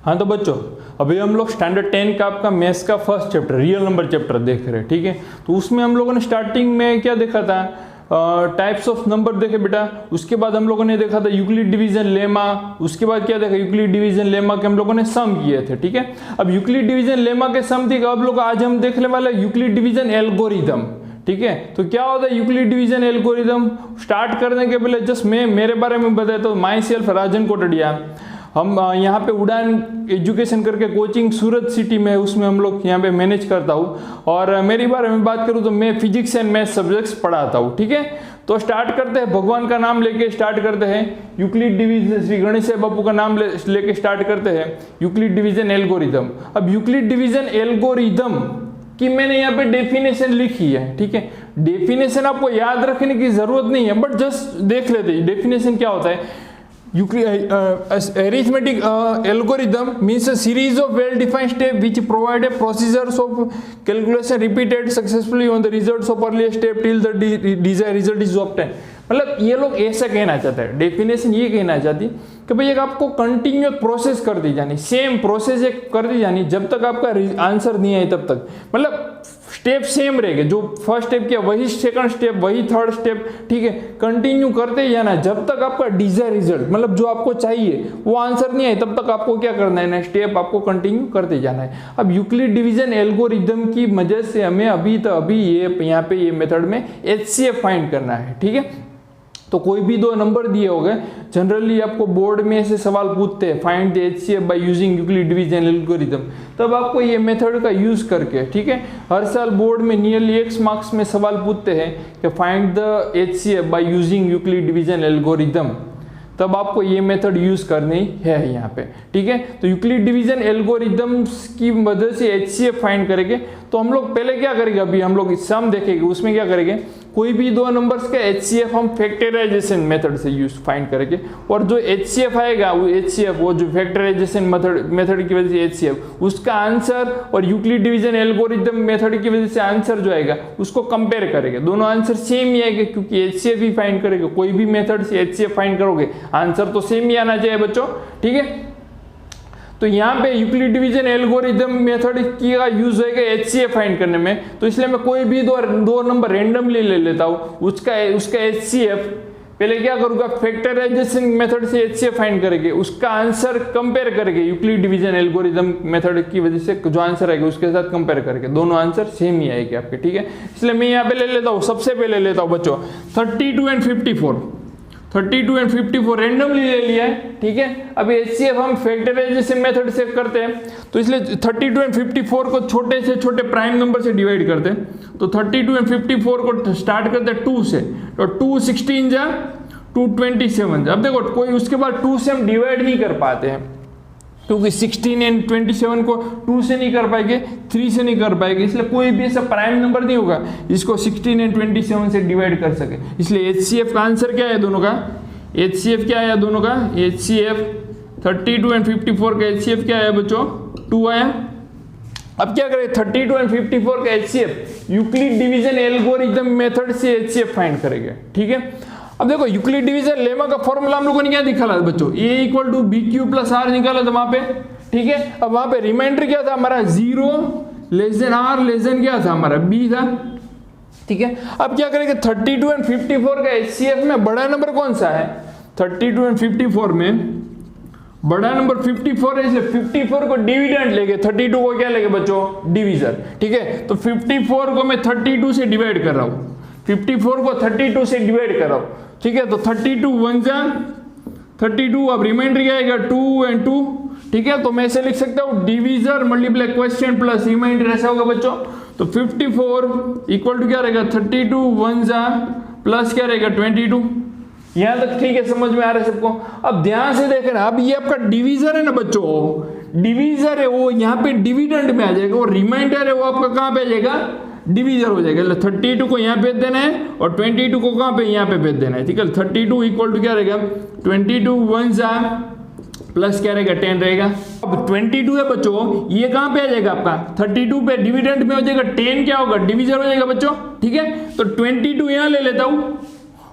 हाँ तो बच्चों अभी हम लोग स्टैंडर्ड 10 का आपका मैथ्स का first chapter real number chapter देख रहे हैं, ठीक है। तो उसमें हम लोगों ने स्टार्टिंग में क्या देखा था, टाइप्स ऑफ नंबर देखे बेटा। उसके बाद हम लोगों ने देखा था यूक्लिड डिवीजन लेमा। उसके बाद क्या देखा, यूक्लिड डिवीजन लेमा के हम लोगों ने सम किए थे, ठीक है। अब यूक्लिड डिवीजन लेमा के सम थी, अब लोग आज हम देखने वाले यूक्लिड डिवीजन एल्गोरिथम, ठीक है। तो क्या होता है यूक्लिड डिवीजन एल्गोरिथम। स्टार्ट करने के पहले जस्ट मैं मेरे बारे में बताया तो माई सेल्फ राजन कोटड़िया। हम यहाँ पे उड़ान एजुकेशन करके कोचिंग सूरत सिटी में है, उसमें हम लोग यहाँ पे मैनेज करता हूँ। और मेरे बारे में बात करूँ तो मैं फिजिक्स एंड मैथ सब्जेक्ट्स पढ़ाता हूँ, ठीक है। तो स्टार्ट करते हैं, भगवान का नाम लेके स्टार्ट करते हैं। यूक्लिड डिवीजन श्री गणेश बापू का नाम लेके स्टार्ट करते हैं यूक्लिड डिवीजन एल्गोरिथम। अब यूक्लिड डिवीजन एल्गोरिथम कि मैंने यहाँ पे डेफिनेशन लिखी है, ठीक है। डेफिनेशन आपको याद रखने की जरूरत नहीं है, बट जस्ट देख लेते हैं डेफिनेशन क्या होता है। Arithmetic algorithm means a series of well-defined steps which provide a procedures of calculation repeated successfully on the results of earlier step till the desired result is obtained। मतलब ये लोग ऐसा कहना चाहते हैं, डेफिनेशन ये कहना चाहती कि भाई एक आपको कंटिन्यूअस प्रोसेस कर दी जानी, सेम प्रोसेस एक कर दी जानी जब तक आपका आंसर नहीं आए तब तक। मतलब स्टेप सेम रहेगा, जो फर्स्ट स्टेप किया वही सेकंड स्टेप, वही थर्ड स्टेप, ठीक है। कंटिन्यू करते ही जाना जब तक आपका डिजायर रिजल्ट, मतलब जो आपको चाहिए वो आंसर नहीं आए तब तक आपको क्या करना है ना, स्टेप आपको कंटिन्यू करते जाना है। अब यूक्लिड डिवीजन एल्गोरिथम की मदद से हमें अभी ये यहाँ पे ये मेथड में HCF फाइंड करना है, ठीक है। तो कोई भी दो नंबर दिए हो गए, जनरली आपको बोर्ड में ऐसे सवाल पूछते हैं, find the HCF by using Euclid division algorithm. तब आपको ये मेथड का यूज करके, ठीक है, हर साल बोर्ड में नियरली X मार्क्स में सवाल पूछते हैं कि find the HCF by using Euclid division algorithm. तब आपको ये मेथड यूज करनी है यहाँ पे, ठीक है। तो यूक्लिड डिवीजन एल्गोरिथम्स की मदद से HCF फाइंड करेंगे। तो हम लोग पहले क्या करेंगे, अभी हम लोग सम देखेंगे, उसमें क्या करेंगे, कोई भी दो नंबर्स का HCF हम फैक्टराइजेशन मेथड से यूज फाइंड करेंगे। और जो HCF आएगा वो HCF वो जो फैक्टराइजेशन मेथड की वजह से HCF उसका आंसर और यूक्लिड डिवीजन एल्गोरिथम मेथड की वजह से आंसर जो आएगा उसको कंपेयर करेंगे। दोनों आंसर सेम ही आएंगे क्योंकि HCF ही फाइंड करेंगे। कोई भी मेथड से HCF फाइंड करोगे आंसर तो सेम ही आना चाहिए बच्चों, ठीक है। तो यहाँ पे यूक्लिड डिवीजन एल्गोरिथम मेथड की का यूज होगा HCF फाइंड करने में। तो इसलिए मैं कोई भी दो नंबर रेंडमली ले लेता हूँ, उसका HCF पहले क्या करूँगा, फैक्टराइजेशन मेथड से HCF फाइंड करेंगे, उसका आंसर कंपेयर करेंगे यूक्लिड डिवीजन एल्गोरिथम मेथड की वजह से जो आंसर आएगा उसके साथ कंपेयर करके दोनों आंसर सेम ही आएंगे आपके, ठीक है। इसलिए मैं यहाँ पे ले लेता हूँ, सबसे पहले लेता हूँ बच्चों 32 एंड 54, 32 एंड 54 रेंडमली ले लिया है, ठीक है। अभी HCF हम फैक्टराइजेशन मेथड से करते हैं, तो इसलिए 32 एंड 54 को छोटे से छोटे प्राइम नंबर से डिवाइड करते हैं। तो 32 एंड 54 को स्टार्ट करते हैं 2 से, तो 2 16 जा 2 27। अब देखो कोई उसके बाद 2 से हम डिवाइड नहीं कर पाते हैं क्योंकि 16 एंड 27 को 2 से नहीं कर पाएंगे, 3 से नहीं कर पाएंगे, इसलिए कोई भी ऐसा प्राइम नंबर नहीं होगा जिसको 16 एंड 27 से डिवाइड कर सके। इसलिए HCF का आंसर क्या है दोनों का, HCF क्या आया दोनों का, HCF 32 एंड 54 का HCF क्या आया बच्चों, 2 आया। अब क्या करें, 32 एंड 54 का HCF Euclid division algorithm method से HCF फाइंड करेंगे, ठीक है। अब देखो यूक्लिड डिवीजन लेमा का फॉर्मूला हम लोगों ने क्या निकाला बच्चों, A = BQ + R निकाला था वहां पे, ठीक है। अब वहां पे रिमाइंडर क्या था हमारा, 0 R क्या था हमारा B था, ठीक है। अब क्या करेंगे, 32 एंड 54 का HCF में बड़ा नंबर कौन सा है, 32 एंड 54 में बड़ा नंबर 54 है, इसलिए 54 को डिविडेंड लेंगे, 32 को क्या लेंगे बच्चों, डिवीजर, ठीक है। तो 54 को मैं 32 से डिवाइड कर रहा हूं, 54 को 32 से डिवाइड कर रहा हूं, ठीक है। तो 32 1 जा 32, अब रिमाइंडर क्या आएगा 2 एंड 2, ठीक है। तो मैं ऐसे लिख सकता हूं divisor multiply question plus remainder, ऐसा होगा बच्चों। तो 54 इक्वल टू क्या रहेगा, 32 1 जा प्लस क्या रहेगा 22। यहां तक ठीक है, समझ में आ रहा है सबको। अब ध्यान से देखना, अब ये आपका डिवीजर है ना बच्चों, डिवीजर है वो यहाँ पे डिविडेंड में आ जाएगा, और रिमाइंडर है वो आपका कहाँ पे आ जाएगा, डिवीजर हो जाएगा। 32 को यहाँ भेज देना है और 22 को कहाँ पे, यहाँ पे भेज देना है, ठीक है। 32 इक्वल टू क्या रहेगा, 22 1 जा प्लस क्या रहेगा 10 रहेगा। अब 22 है बच्चों, ये कहाँ पे आ जाएगा आपका, 32 पे डिविडेंड में हो जाएगा, 10 क्या होगा, डिवीजर हो जाएगा बच्चों, ठीक है। तो 22 यहाँ ले लेता हूँ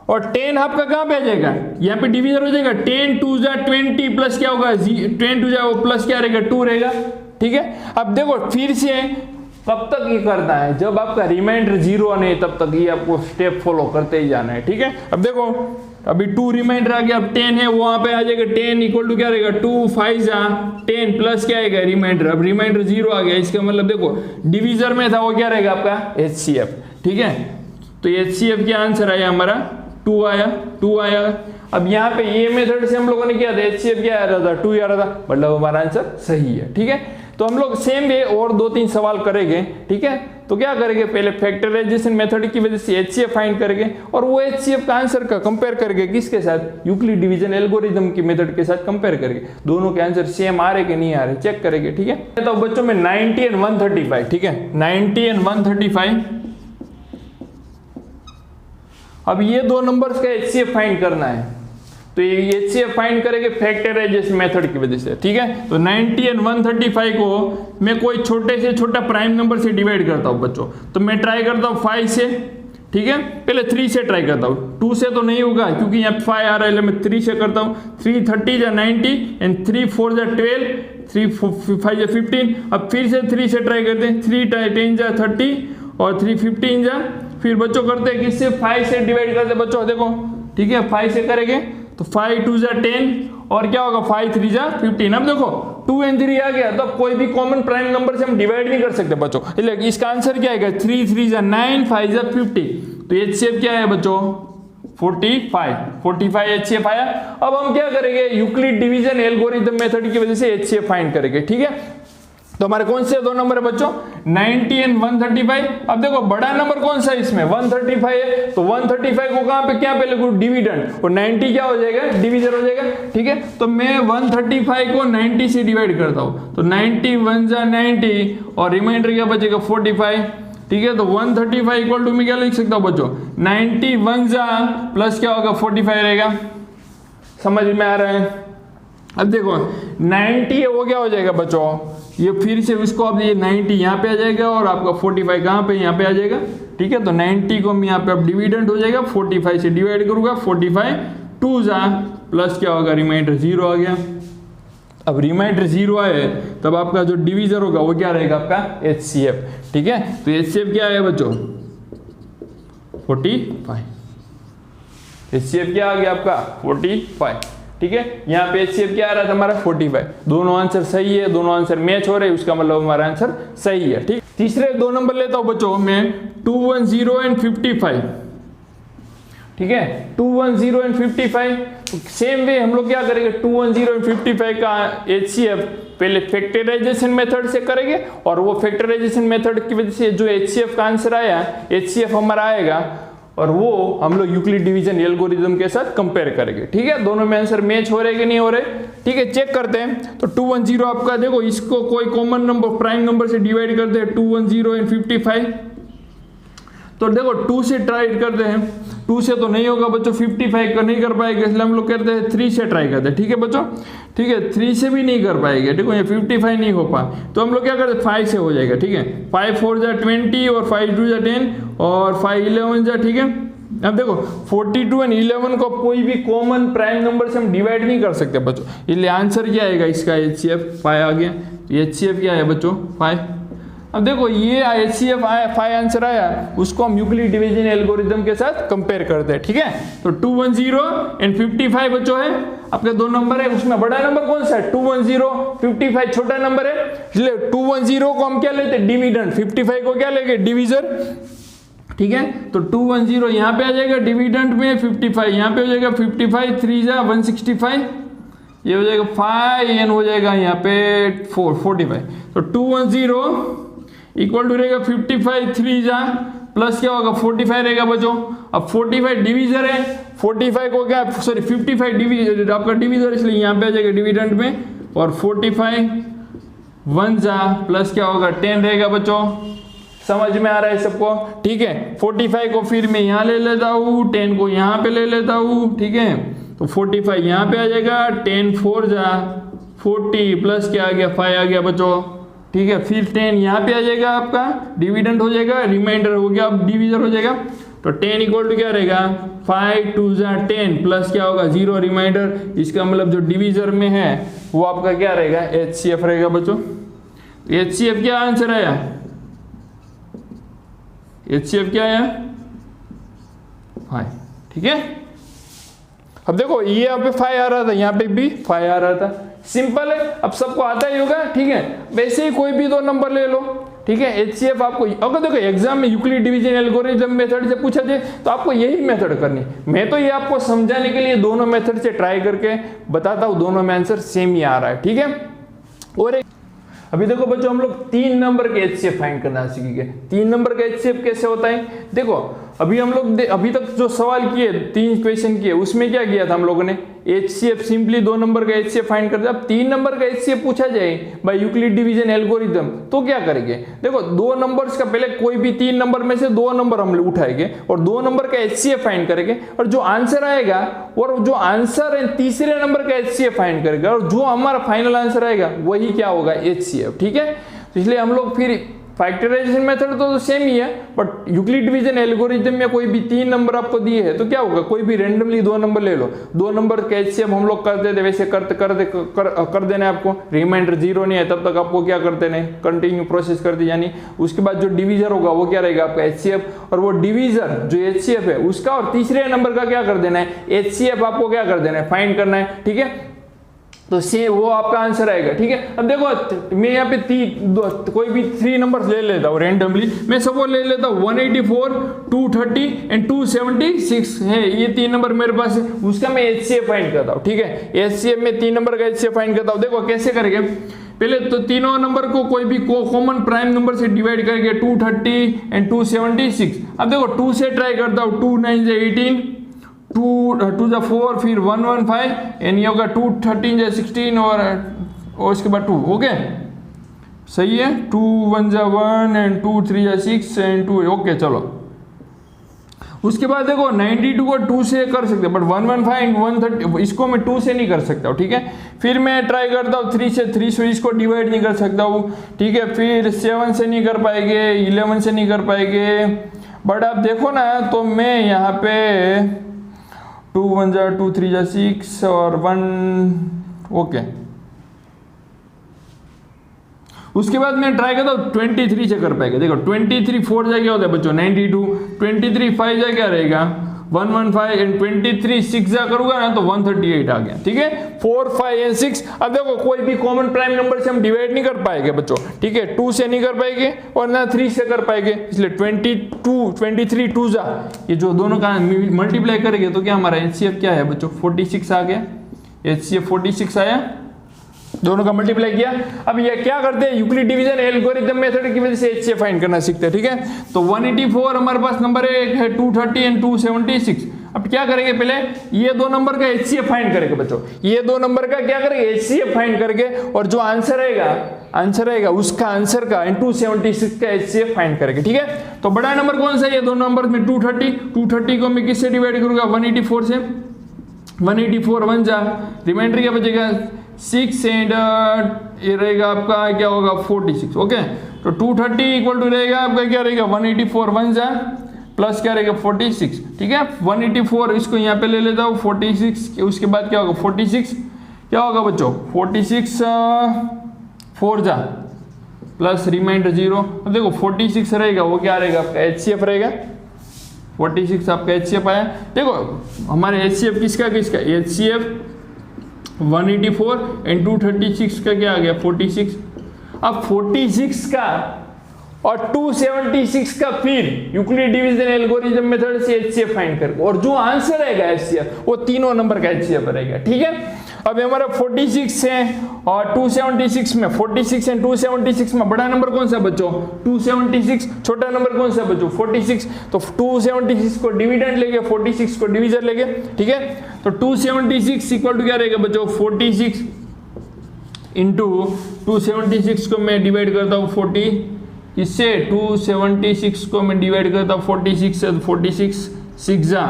और 10 आपका कहाँ पे आ जाएगा, यहाँ पे डिवीजर हो जाएगा, 10 2 जा 20 प्लस क्या होगा 10 2 जा वो प्लस क्या रहेगा 2 रहेगा। ठीक है, अब देखो फिर से कब तक ये करना है, जब आपका रिमाइंडर 0 नहीं तब तक ये आपको स्टेप फॉलो करते ही जाना है। ठीक है, अब देखो अभी 2 रिमाइंडर आ गया, अब 10 है वहां पे आ जाएगा 10 इक्वल टू क्या रहेगा 2 5 जा 10 प्लस क्या आएगा रिमाइंडर, अब रिमाइंडर 0 आ गया, इसका मतलब देखो डिवीजर में था वो क्या रहेगा आपका HCF। ठीक है, तो HCF क्या आंसर आया हमारा 2 आया। अब यहाँ पे ये मेथड से हम लोगों ने किया था, HCF क्या आ रहा था 2 आ रहा था, मतलब हमारा आंसर सही है। ठीक है, तो हम लोग सेम वे और 2-3 सवाल करेंगे। ठीक है, तो क्या करेंगे, पहले फैक्टराइजेशन मेथड की वजह से HCF फाइंड करेंगे और वो HCF का आंसर का कंपेयर करके किसके साथ, यूक्लिड डिवीजन एल्गोरिथम की मेथड के साथ कंपेयर करके दोनों के आंसर सेम आ रहे कि नहीं आ रहे चेक करेंगे। ठीक है, तो बच्चों में 90 एंड 135, ठीक है 90 एंड 135, अब ये दो नंबर्स का HCF फाइंड करना है, तो ये HCF फाइंड करेंगे फैक्टराइजेशन मेथड की वजह से। ठीक है, तो 90 एंड 135 को मैं कोई छोटे से छोटा प्राइम नंबर से डिवाइड करता हूं बच्चों, तो मैं ट्राई करता हूं 5 से। ठीक है, पहले 3 से ट्राई करता हूं, 2 से तो नहीं होगा क्योंकि यहाँ 5 आ रहा है, मैं 3 से करता हूं। 3 30 जा 90 एंड 3 4 जा 12, 3 5 जा 15। अब फिर से 3 से ट्राई करते हैं, 3 10 जा 30 और 3 15 जा, फिर बच्चों करते हैं किससे 5 से डिवाइड करते हैं बच्चों, देखो ठीक है 5 से करेंगे तो 5 2 जा 10 और क्या होगा 5 3 जा 15। अब देखो 2 एंड 3 आ गया, तो अब कोई भी कॉमन प्राइम नंबर से हम डिवाइड नहीं कर सकते बच्चों, इसलिए इसका आंसर क्या आएगा 3 3 जा 9 5 जा 50। तो HCF क्या है बच्चों 45 HCF आया। अब हम क्या करेंगे, यूक्लिड डिवीजन एल्गोरिथम मेथड की वजह से HCF फाइंड करेंगे। ठीक है, तो हमारे कौन से दो नंबर है बच्चों 90 एंड 135। अब देखो बड़ा नंबर कौन सा है इसमें 135 है, तो 135 को कहां पे क्या पहले डिविडेंड और 90 क्या हो जाएगा डिवीजर हो जाएगा। ठीक है, तो मैं 135 को 90 से डिवाइड करता हूं, तो 90 1 जा 90 और रिमाइंडर क्या बचेगा 45। ठीक है, तो 135 इक्वल टू मैं क्या लिख सकता हूं बच्चों 90 1 जा प्लस क्या होगा 45 रहेगा, समझ में आ रहा है। अब देखो 90 है वो क्या हो जाएगा बच्चों, ये फिर से उसको अब ये 90 यहाँ पे आ जाएगा और आपका 45 कहाँ पे यहाँ पे आ जाएगा। ठीक है, तो 90 को मैं यहाँ पे अब डिविडेंड हो जाएगा 45 से डिवाइड करूंगा, 45 2 जा प्लस क्या होगा रिमाइंडर 0 आ गया। अब रिमाइंडर 0 आए तब आपका जो डिवीजर होगा वो क्या रहेगा आपका HCF। ठीक है, तो HCF क्या है बच्चों 45, HCF क्या आ गया आपका 45। ठीक है, यहाँ पे HCF क्या आ रहा था हमारा 45, दोनों आंसर सही है, दोनों आंसर मैच हो रहे हैं, उसका मतलब हमारा आंसर सही है। ठीक, तीसरे दो नंबर लेता हूं बच्चों मैं 210 एंड 55। ठीक है, 210 एंड 55 सेम वे हम लोग क्या करेंगे 210 एंड 55 का HCF पहले फैक्टराइजेशन मेथड से करेंगे और वो फैक्टराइजेशन मेथड की वजह से जो HCF का आंसर आया HCF हमारा आएगा और वो हम लोग यूक्लिड डिवीजन एल्गोरिथम के साथ कंपेयर करेंगे। ठीक है, दोनों में आंसर मैच हो रहे कि नहीं हो रहे। ठीक है, चेक करते हैं। तो 210 आपका देखो इसको कोई कॉमन नंबर प्राइम नंबर से डिवाइड करते हैं 210 एंड 55, तो देखो 2 से ट्राई करते हैं, 2 से तो नहीं होगा बच्चों, 55 का नहीं कर पाएंगे, इसलिए हम लोग करते हैं 3 से ट्राई करते हैं। ठीक है बच्चों, ठीक है 3 से भी नहीं कर पाएंगे, देखो ये 55 नहीं हो पाए तो हम लोग क्या करते हैं 5 से हो जाएगा। ठीक है, 5 4 जा 20 और 5 2 जा 10 और 5 11 जा। ठीक है, अब देखो 42 एंड 11 को कोई भी कॉमन प्राइम नंबर से हम डिवाइड नहीं कर सकते बच्चों, इसलिए आंसर क्या आएगा इसका HCF 5 आ गया। HCF क्या है बच्चों 5। अब देखो ये HCF आया 5 आंसर आया, उसको हम यूक्लिड डिवीजन एल्गोरिथम के साथ कंपेयर करते हैं। ठीक है, तो 210 एंड 55 बच्चों है आपके दो नंबर है, उसमें बड़ा नंबर कौन सा है 210, 55 छोटा नंबर है, इसलिए 210 को हम क्या लेते हैं डिविडेंड, 55 को क्या लेंगे डिवीजर। ठीक है, तो 210 यहाँ पे आ जाएगा डिविडेंड में, 55 यहाँ पे हो जाएगा 55 3 जा 165, ये हो जाएगा 5 एन हो जाएगा यहाँ पे 45। तो 210 इक्वल टू रहेगा 55 3 जा प्लस क्या होगा 45 रहेगा बच्चों। अब 45 डिवीजर है, 45 को क्या सॉरी 55 डिवीजर आपका डिवीजर, इसलिए यहाँ पे आ जाएगा डिविडेंड में और 45 1 जा प्लस क्या होगा 10 रहेगा बच्चों। समझ में आ रहा है सबको। ठीक है, 45 को फिर मैं यहाँ ले लेता हूँ, 10 को यहाँ पे ले लेता हूँ। ठीक है, तो 45 यहाँ पे आ जाएगा, 10 4 जा 40 प्लस क्या आ गया 5 आ गया बच्चों। ठीक है, फिर 10 यहाँ पे आ जाएगा, आपका डिविडेंड हो जाएगा, रिमाइंडर हो गया, अब डिवीजर हो जाएगा। तो 10 इक्वल टू क्या रहेगा 5 2 10 प्लस क्या होगा 0 रिमाइंडर, इसका मतलब जो डिवीजर में है वो आपका क्या रहेगा HCF रहेगा बच्चों। HCF क्या आंसर आया, HCF क्या आया 5, ठीक है। अब देखो ये यहाँ पे 5 आ रहा था, यहाँ पे भी 5 आ रहा था, सिंपल है, अब सबको आता ही होगा, ठीक है। वैसे ही कोई भी दो नंबर ले लो, ठीक है। HCF आपको अगर देखो एग्जाम में यूक्लिड डिवीजन एल्गोरिथम मेथड से पूछा जाए तो आपको यही मेथड करनी। मैं तो ये आपको समझाने के लिए दोनों मेथड से ट्राई करके बताता हूँ, दोनों में आंसर सेम ही आ रहा है, ठीक है। और अभी देखो बच्चों हम लोग 3 नंबर के HCF फाइंड करना सीखेंगे। 3 नंबर का HCF कैसे होता है, देखो अभी हम लोग अभी तक जो सवाल किए 3 क्वेश्चन किए उसमें क्या किया था हम लोगों ने, HCF सिंपली 2 नंबर का HCF फाइंड करते। अब 3 नंबर का HCF पूछा जाए बाय यूक्लिड डिवीजन एल्गोरिथम तो क्या करेंगे, देखो 2 नंबर्स का पहले कोई भी 3 नंबर में से 2 नंबर हम उठाएंगे और 2 नंबर का HCF फाइंड करेंगे, और जो आंसर आएगा और जो आंसर है तीसरे नंबर का HCF फाइंड करेगा, और जो हमारा फाइनल आंसर आएगा वही क्या होगा HCF, ठीक है। तो इसलिए हम लोग फिर फैक्टराइजेशन मेथड तो सेम ही है, बट यूक्लिड डिवीजन एल्गोरिथम में कोई भी 3 नंबर आपको दिए है तो क्या होगा, कोई भी रैंडमली 2 नंबर ले लो, 2 नंबर का HCF हम लोग करते थे वैसे कर देना आपको, रिमाइंडर 0 नहीं है तब तक आपको क्या करते नहीं कंटिन्यू प्रोसेस कर दी, यानी उसके बाद जो डिवीजर होगा वो क्या रहेगा आपका HCF, और वो डिवीजर जो HCF है उसका और तीसरे नंबर का क्या कर देना है HCF आपको क्या कर देना है फाइंड करना है, ठीक है। तो से वो आपका आंसर आएगा, ठीक है। अब देखो मैं यहाँ पे कोई भी 3 नंबर ले लेता हूँ रैंडमली, मैं सब ले लेता हूँ 184 230 एंड 276 है, ये 3 नंबर मेरे पास है, उसका मैं HCF फाइंड करता हूँ, ठीक है। HCF में 3 नंबर का HCF फाइंड करता हूँ। देखो कैसे करेंगे, पहले तो तीनों नंबर को कोई भी कॉमन प्राइम नंबर से डिवाइड करके 230 एंड 276। अब देखो 2 से ट्राई करता हूँ, 2 9 18 2 जा 4 फिर 115 एंड ये होगा 2 13 जा 16 और इसके बाद 2, ओके सही है। 2 1 जा 1 एंड 2 3 जा 6 एंड 2, ओके चलो। उसके बाद देखो 92 को 2 से कर सकते बट 115 एंड 130 इसको मैं 2 से नहीं कर सकता हूँ, ठीक है। फिर मैं ट्राई करता हूँ 3 से इसको डिवाइड नहीं कर सकता हूँ, ठीक है। फिर 7 से नहीं कर पाएंगे, 11 से नहीं कर पाएंगे, बट आप देखो ना तो मैं यहाँ पे 2 1 जा 2 3 जा 6 और 1, ओके। उसके बाद मैं ट्राई करता हूँ 23 से कर पाएगा, देखो 23 4 जा क्या होता है बच्चों 92, 23 5 जा क्या रहेगा 115 एंड 23 6 जा करूंगा ना तो 138 आ गया, ठीक है। 4 5 एंड 6। अब देखो कोई भी कॉमन प्राइम नंबर से हम डिवाइड नहीं कर पाएंगे बच्चों, ठीक है। 2 से नहीं कर पाएंगे और ना 3 से कर पाएंगे, इसलिए 23 2 जा ये जो दोनों का मल्टीप्लाई करेंगे तो क्या हमारा HCF क्या है बच्चों 46 आ गया, HCF 46 आया, दोनों का मल्टीप्लाई किया। अब ये क्या करते हैं यूक्लिड डिवीजन एल्गोरिथम मेथड की वजह से HCF फाइंड करना सीखते हैं, ठीक है। तो 184 हमारे पास नंबर है 230 एंड 276। अब क्या करेंगे, पहले ये 2 नंबर का HCF फाइंड करेंगे बच्चों, ये 2 नंबर का क्या करेंगे HCF फाइंड करके, और जो आंसर आएगा उसका आंसर का 276 का HCF फाइंड करेंगे, ठीक है। तो बड़ा नंबर कौन सा है, ये 2 नंबर में 230 को मैं किससे डिवाइड करूंगा 184 से, 184 1 जा, रिमाइंडर क्या बचेगा 6 एंड ये रहेगा आपका क्या होगा 46, ओके। तो 230 इक्वल टू रहेगा आपका क्या रहेगा 184 1 जा प्लस क्या रहेगा 46, ठीक है। 184 इसको यहाँ पे ले लेता हूँ 46, उसके बाद क्या होगा 46 क्या होगा बच्चों 46 4 जा प्लस रिमाइंडर 0। अब देखो 46 रहेगा वो क्या रहेगा आपका HCF रहेगा, 46 आपका HCF आया। देखो हमारे HCF किसका HCF 184 एंड 236 का क्या आ गया 46। अब 46 का और 276 का फिर यूक्लिड डिवीजन एल्गोरिथम मेथड से HCF फाइंड कर, और जो आंसर आएगा HCF वो तीनों नंबर का HCF रहेगा, ठीक है। अब हमारा 46 है और 276 में 46 एंड 276 में बड़ा नंबर कौन सा बच्चों 276, छोटा नंबर कौन सा बच्चों 46। तो 276 को डिविडेंड लेंगे 46 को डिवीजर लेंगे, ठीक है। तो 276 इक्वल टू क्या रहेगा बच्चों 46 इंटू 276 को मैं डिवाइड करता हूँ 40 इससे, 276 को मैं डिवाइड करता हूँ 46 से, 46 6 जा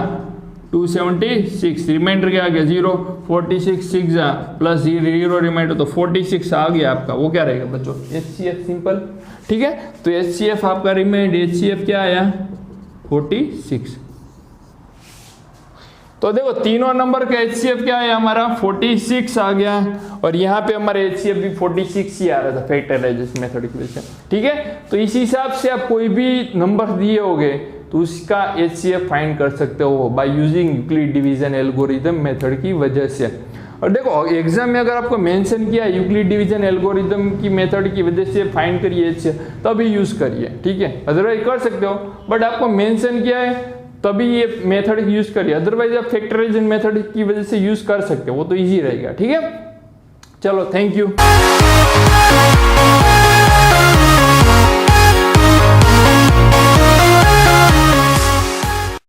276, रिमाइंडर क्या आ गया 0, 46 6 जा प्लस 0 रिमाइंडर तो 46 आ गया आपका, वो क्या रहेगा बच्चों HCF सिंपल, ठीक है। तो HCF आपका रिमाइंड HCF क्या आया 46। तो देखो तीनों नंबर का HCF क्या है हमारा 46 आ गया, और यहाँ पे हमारा HCF भी 46 ही आ रहा था फैक्टराइजेशन मेथड की वजह से। ठीक है, तो इस हिसाब से आप कोई भी नंबर दिए होगे तो उसका HCF फाइंड कर सकते हो by using Euclid division algorithm method की वजह से। और देखो एग्जाम में अगर आपको मेंशन किया यूक्लिड डिवीजन एल्गोरिथम की मेथड की वजह से फाइंड करिए HCF, तभी यूज करिए। ठीक है, अदरवाइज कर सकते हो, बट आपको मेंशन किया है तभी ये मेथड यूज करिए, अदरवाइज आप फैक्टराइजेशन मेथड की वजह से यूज कर सकते हो, वो तो इजी रहेगा। ठीक है, चलो थैंक यू।